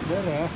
There.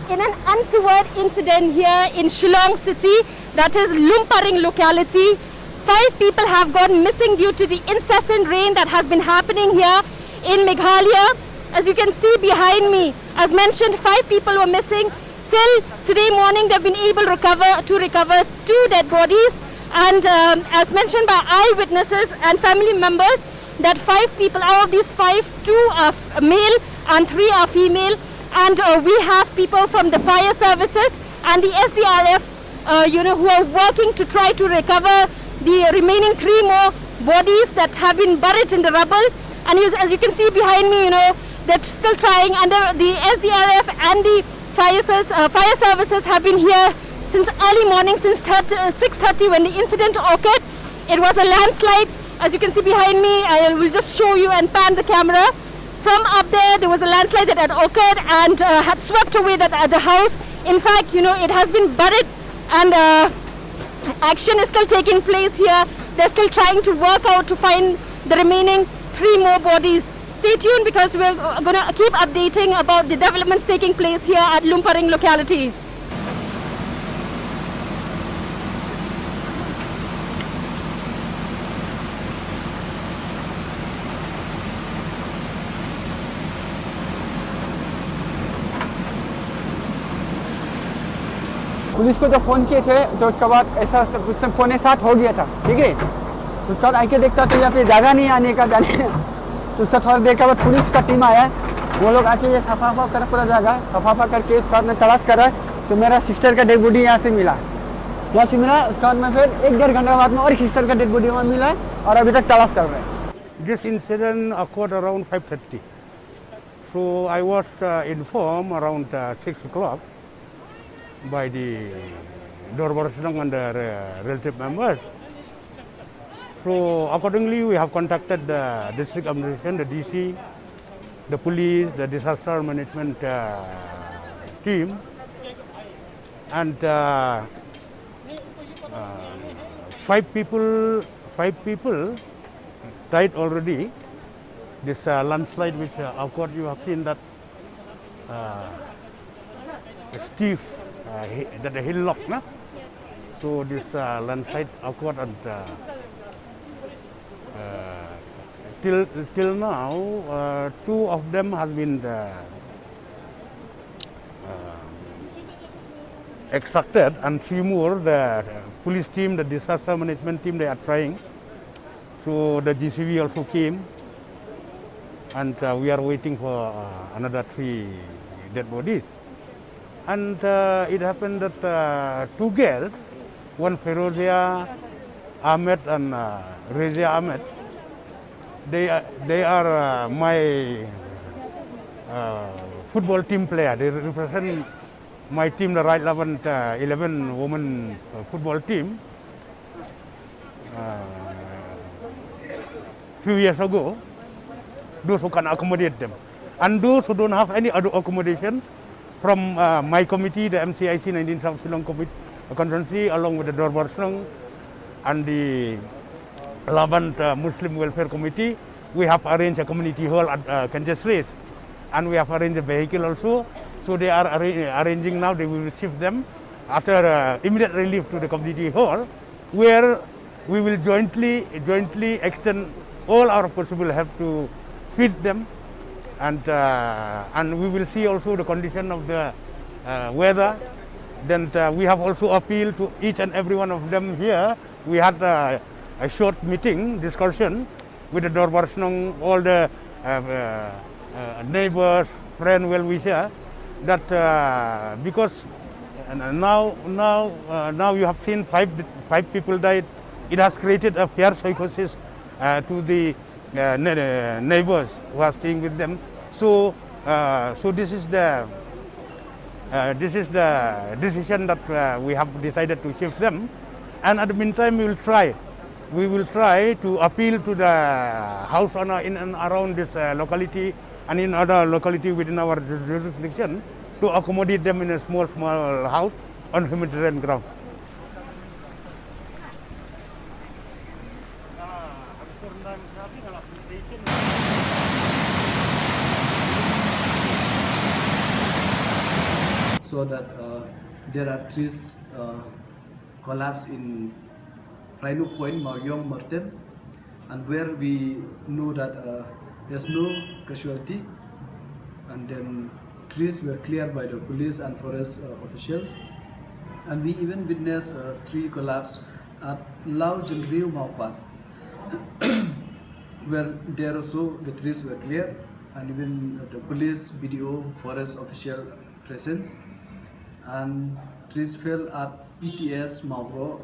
In an untoward incident here in Shillong city, that is Lumparing locality, 5 people have gone missing due to the incessant rain that has been happening here in Meghalaya. As you can see behind me, as mentioned, 5 people were missing. Till today morning, they've been able to recover 2 dead bodies. And as mentioned by eyewitnesses and family members, that 5 people, out of these 5, 2 are male and 3 are female. And we have people from the fire services and the SDRF, who are working to try to recover the remaining 3 more bodies that have been buried in the rubble. And as you can see behind me, they're still trying. Under the SDRF and the fire services have been here since early morning, since 6:30 when the incident occurred. It was a landslide. As you can see behind me, I will just show you and pan the camera. From up there was a landslide that had occurred and had swept away the house. In fact, it has been buried, and action is still taking place here. They're still trying to work out to find the remaining 3 more bodies. Stay tuned because we're going to keep updating about the developments taking place here at Lumparing locality. Police को जब phone किए थे तो उसके बाद ऐसा उस time 6:45 हो गया था, ठीक है। उसके बाद आके देखता तो यहाँ पे जगह नहीं आने का जाने, तो उसका थोड़ा देर के बाद पुलिस का टीम आया, वो लोग आके ये सफाफा कर पूरा जगह सफाफा करके उसके बाद में तलाश करा तो मेरा सिस्टर का डेड बॉडी यहाँ से मिला। उसके बाद में फिर 1-1.5 घंटे बाद में और सिस्टर का डेड बॉडी वहाँ मिला और अभी तक तलाश कर रहे हैं। This incident occurred around 5:30. So I was informed around 6 o'clock by the Dorbarsnang and the relative members. So accordingly, we have contacted the district administration, the DC, the police, the disaster management team, and 5 people died already. This landslide which occurred, you have seen that steep, that hillock, no? So this landslide occurred, and till now, 2 of them has been extracted, and 3 more, the police team, the disaster management team, they are trying. So the GCV also came, and we are waiting for another 3 dead bodies. And it happened that 2 girls, one Ferozia Ahmed and Rezia Ahmed, they are my football team player. They represent my team, the Right 11 women football team. Few years ago, those who can accommodate them, and those who don't have any other accommodation, from my committee, the MCIC 19 South Shillong Constituency, along with the Dorbarsnang and the 11th Muslim Welfare Committee, we have arranged a community hall at Kanjas Race, and we have arranged a vehicle also. So they are arranging now. They will shift them after immediate relief to the community hall, where we will jointly extend all our possible help to feed them, and we will see also the condition of the weather. Then we have also appealed to each and every one of them here. We had a short meeting discussion with the Dorbarsnang, all the neighbors, friend, well-wisher, that because now you have seen five people died. It has created a fear psychosis to the neighbors who are staying with them. So this is the decision that we have decided to shift them, and at the meantime we will try to appeal to the house owner in and around this locality and in other locality within our jurisdiction to accommodate them in a small house on humanitarian ground. So that there are trees collapse in Rhino Point, Maoyong, Martin, and where we know that there's no casualty, and then trees were cleared by the police and forest officials, and we even witnessed a tree collapse at Lao Jinriu Maupat, where there also the trees were cleared, and even the police, BDO, forest official presence, and trees fell at PTS Mauro.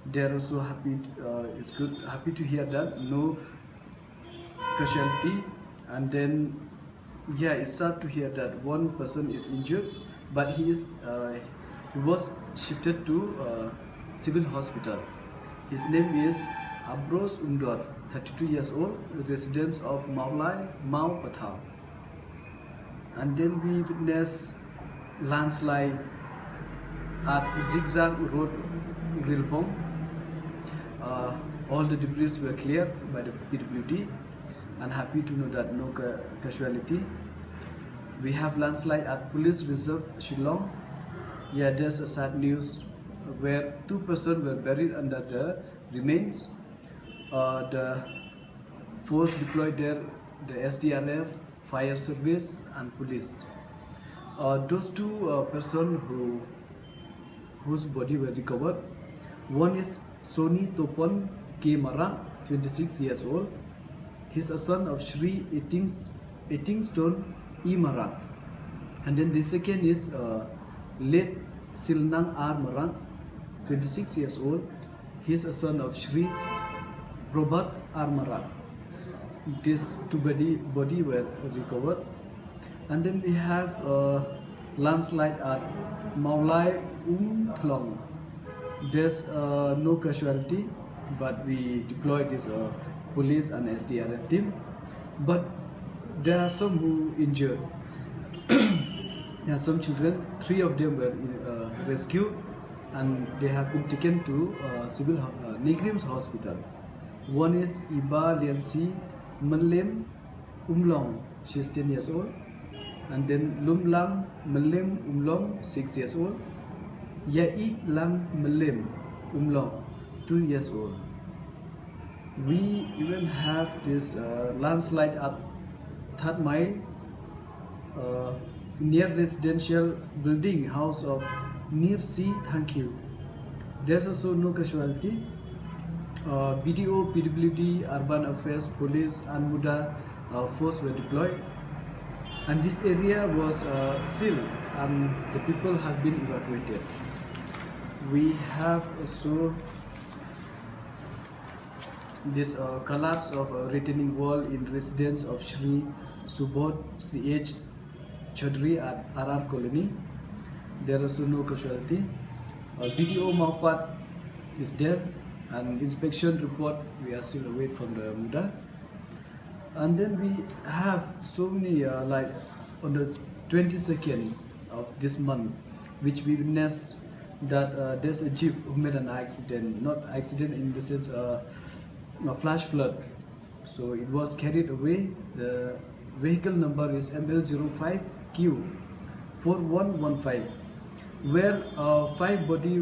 They're also happy. It's good, happy to hear that no casualty, and then yeah, it's sad to hear that one person is injured, but he was shifted to civil hospital. His name is Abros Undor, 32 years old, resident of Maulai, Mau Pathau. And then we witnessed landslide at Zigzag Road, Rilbong. All the debris were cleared by the PWD, and happy to know that no casualty. We have landslide at Police Reserve Shillong. Yeah, there's a sad news where 2 persons were buried under the remains. The force deployed there, the SDRF, fire service, and police. Those 2 persons whose body were recovered. One is Sony Topon K. Marang, 26 years old. He's a son of Shri Etingstone E. Marang. And then the second is late Silnang R. Marang, 26 years old. He's a son of Shri Robert R. Marang. These 2 body were recovered. And then we have landslide at Maulai Thlong. There's no casualty, but we deployed this police and SDRF team. But there are some who injured. There are some children. 3 of them were rescued, and they have been taken to civil Negrims Hospital. One is Iba Liansi Menlem Umlong, she is 10 years old. And then Lumlang Menlem Umlong, 6 years old. Yait Lang Menlem Umlong, 2 years old. We even have this landslide at Third Mile, near residential building house of Nir C. Thank you. There's also no casualty. BDO, PWD, Urban Affairs, Police, and Muda force were deployed. And this area was sealed, and the people have been evacuated. We have also this collapse of a retaining wall in residence of Shri Subodh C.H. Chaudhry at RR Colony. There is also no casualty. BDO Maupat is dead, and inspection report we are still await from the Muda. And then we have so many like on the 22nd of this month, which we witnessed that there's a jeep who made an accident, not accident in the sense a flash flood. So it was carried away. The vehicle number is ML05Q4115, where 5 body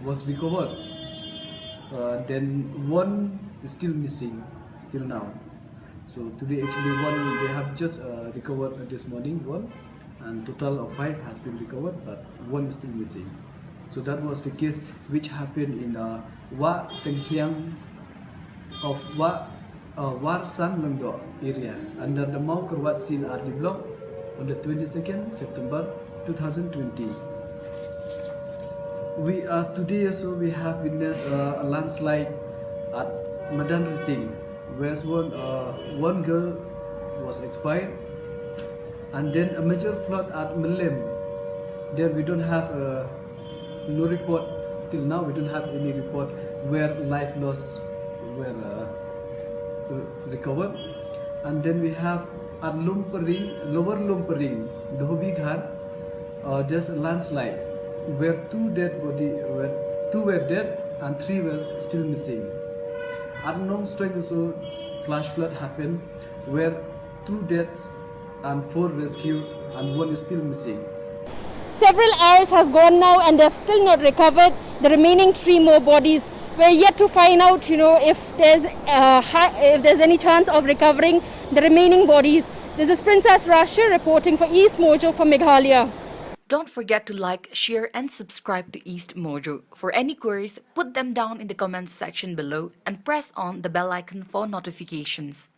was recovered. Then 1 is still missing till now. So today actually they have just recovered this morning 1, and total of 5 has been recovered, but 1 is still missing. So that was the case which happened in Wa Tenghiang of Wa War San Lengdo area under the Mau Kerwat Sin RD block on the 22nd September 2020. We are today also we have witnessed a landslide at Madan Riting, where one girl was expired, and then a major flood at Melem. There we don't have no report till now. We don't have any report where life loss were recovered. And then we have at Lumpering, Lower Lumpering, Dhobi Ghat, there's a landslide where two were dead and 3 were still missing. At Nong Streng also flash flood happened where 2 deaths and 4 rescued and 1 is still missing. Several hours has gone now and they've still not recovered the remaining 3 more bodies. We're yet to find out, if there's any chance of recovering the remaining bodies. This is Princess Rasha reporting for East Mojo for Meghalaya. Don't forget to like, share and subscribe to East Mojo. For any queries, put them down in the comments section below and press on the bell icon for notifications.